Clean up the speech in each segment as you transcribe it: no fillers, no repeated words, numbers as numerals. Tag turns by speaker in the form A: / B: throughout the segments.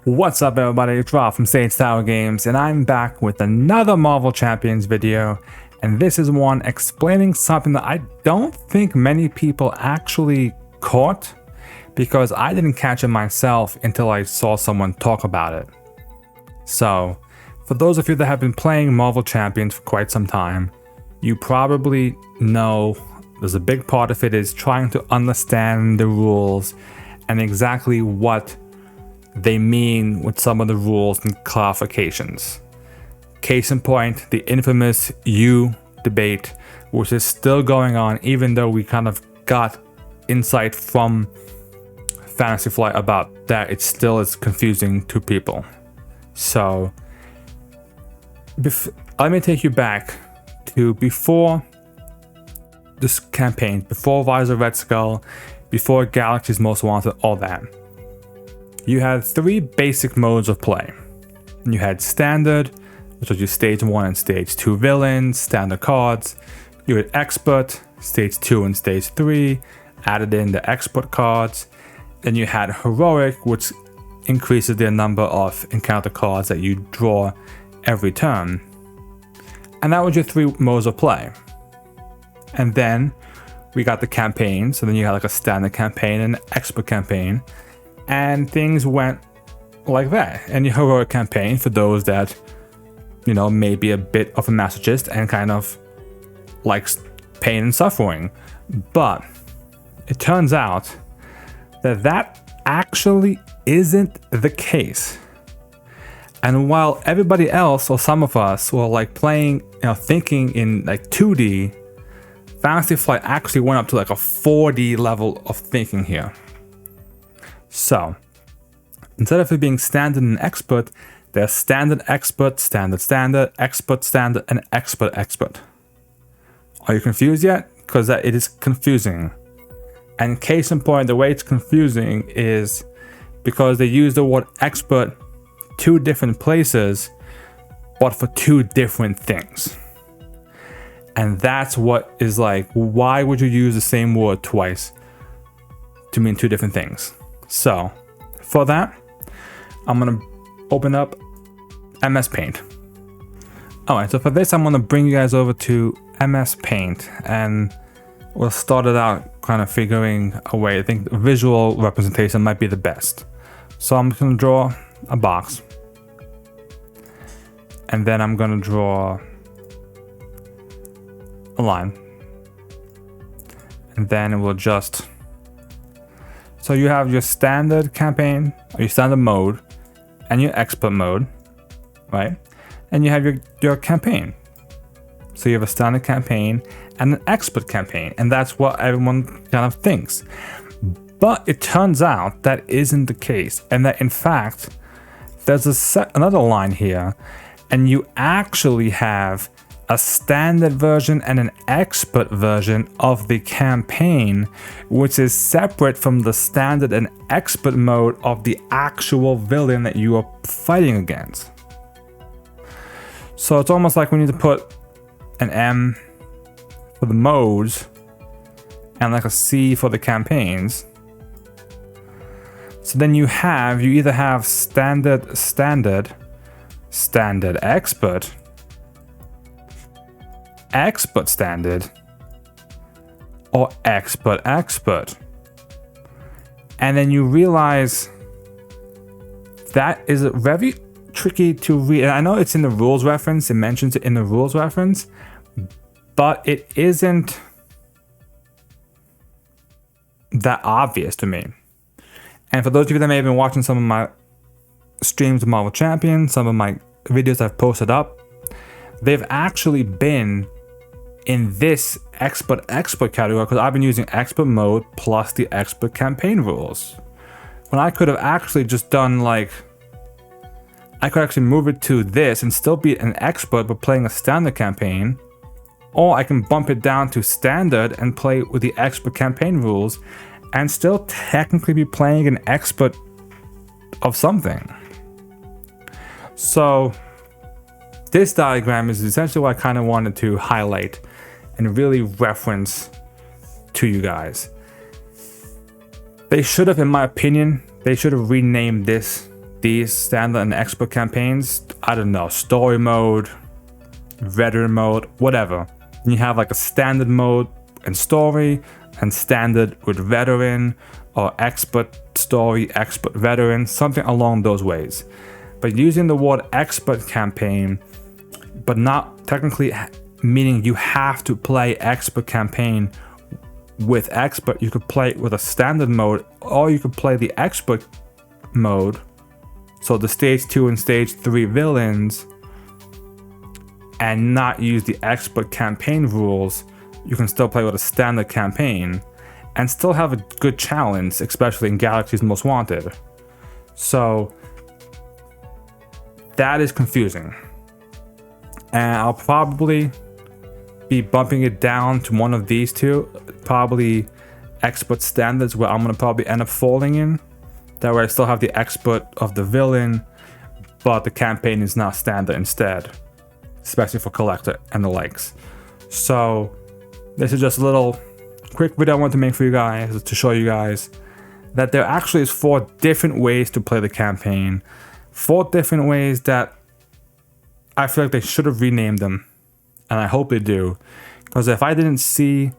A: What's up everybody, it's Rob from Playstyle Games, and I'm back with another Marvel Champions video, and this is one explaining something that I don't think many people actually caught, because I didn't catch it myself until I saw someone talk about it. So, for those of you that have been playing Marvel Champions for quite some time, you probably know there's a big part of it is trying to understand the rules and exactly what they mean with some of the rules and clarifications. Case in point, the infamous U debate, which is still going on even though we kind of got insight from Fantasy Flight about that. It still is confusing to people. So let me take you back to before this campaign, before Rise of Red Skull, before Galaxy's Most Wanted, all that. You had three basic modes of play. You had Standard, which was your Stage 1 and Stage 2 villains, standard cards. You had Expert, Stage 2 and Stage 3, added in the Expert cards. Then you had Heroic, which increases the number of encounter cards that you draw every turn. And that was your three modes of play. And then we got the campaign. So then you had like a Standard campaign and an Expert campaign. And things went like that. And your Heroic campaign, for those that, you know, may be a bit of a masochist and kind of likes pain and suffering. But it turns out that that actually isn't the case. And while everybody else, or some of us, were like playing, you know, thinking in like 2D, Fantasy Flight actually went up to like a 4D level of thinking here. So, instead of it being Standard and Expert, there's Standard, Expert, Standard, Standard, Expert, Standard, and Expert, Expert. Are you confused yet? Because it is confusing. And case in point, the way it's confusing is because they use the word Expert two different places, but for two different things. And that's what is like, why would you use the same word twice to mean two different things? So, for that, I'm going to open up MS Paint. Alright, so for this, I'm going to bring you guys over to MS Paint, and we'll start it out kind of figuring a way. I think visual representation might be the best. So I'm just going to draw a box. And then I'm going to draw a line. And then we'll just... So you have your Standard campaign, or your Standard mode, and your Expert mode, right? And you have your campaign. So you have a Standard campaign and an Expert campaign, and that's what everyone kind of thinks. But it turns out that isn't the case, and that in fact, there's another line here, and you actually have a Standard version and an Expert version of the campaign, which is separate from the Standard and Expert mode of the actual villain that you are fighting against. So it's almost like we need to put an M for the modes and like a C for the campaigns. So then you either have Standard, Expert, Expert Standard, or Expert. And then you realize that is very tricky to read. And I know it's in the rules reference, it mentions it in the rules reference, but it isn't that obvious to me. And for those of you that may have been watching some of my streams of Marvel Champions, some of my videos I've posted up, they've actually been in this Expert category because I've been using Expert mode plus the Expert campaign rules. When I could have actually just done like, I could actually move it to this and still be an Expert but playing a Standard campaign, or I can bump it down to Standard and play with the Expert campaign rules and still technically be playing an Expert of something. So this diagram is essentially what I kind of wanted to highlight and really reference to you guys. They should have, in my opinion, they should have renamed this these standard and expert campaigns, I don't know, story mode, veteran mode, whatever. And you have like a standard mode and story, and standard with veteran, or expert story, expert veteran, something along those ways. But using the word expert campaign, but not technically meaning you have to play expert campaign with expert. You could play it with a standard mode, or you could play the expert mode, so the stage 2 and stage 3 villains, and not use the expert campaign rules. You can still play with a standard campaign and still have a good challenge, especially in Galaxy's Most Wanted. So that is confusing, and I'll probably be bumping it down to one of these two, probably expert standards, where I'm gonna probably end up folding in. That way I still have the expert of the villain, but the campaign is not standard instead, especially for collector and the likes. So this is just a little quick video I want to make for you guys, to show you guys that there actually is 4 different ways to play the campaign. 4 different ways that I feel like they should have renamed them, and I hope they do, because if I didn't see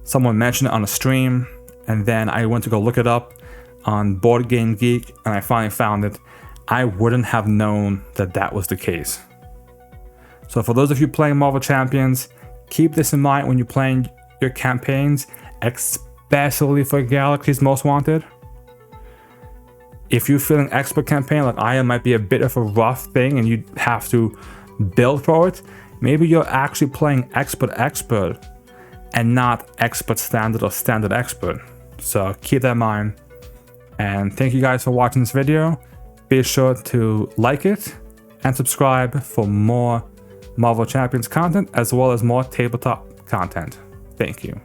A: someone mention it on a stream and then I went to go look it up on Board Game Geek and I finally found it, I wouldn't have known that that was the case. So for those of you playing Marvel Champions, keep this in mind when you're playing your campaigns, especially for Galaxy's Most Wanted. If you're feeling expert campaign like I am, might be a bit of a rough thing and you have to build for it, maybe you're actually playing expert and not expert standard or standard expert. So keep that in mind. And thank you guys for watching this video. Be sure to like it and subscribe for more Marvel Champions content, as well as more tabletop content. Thank you.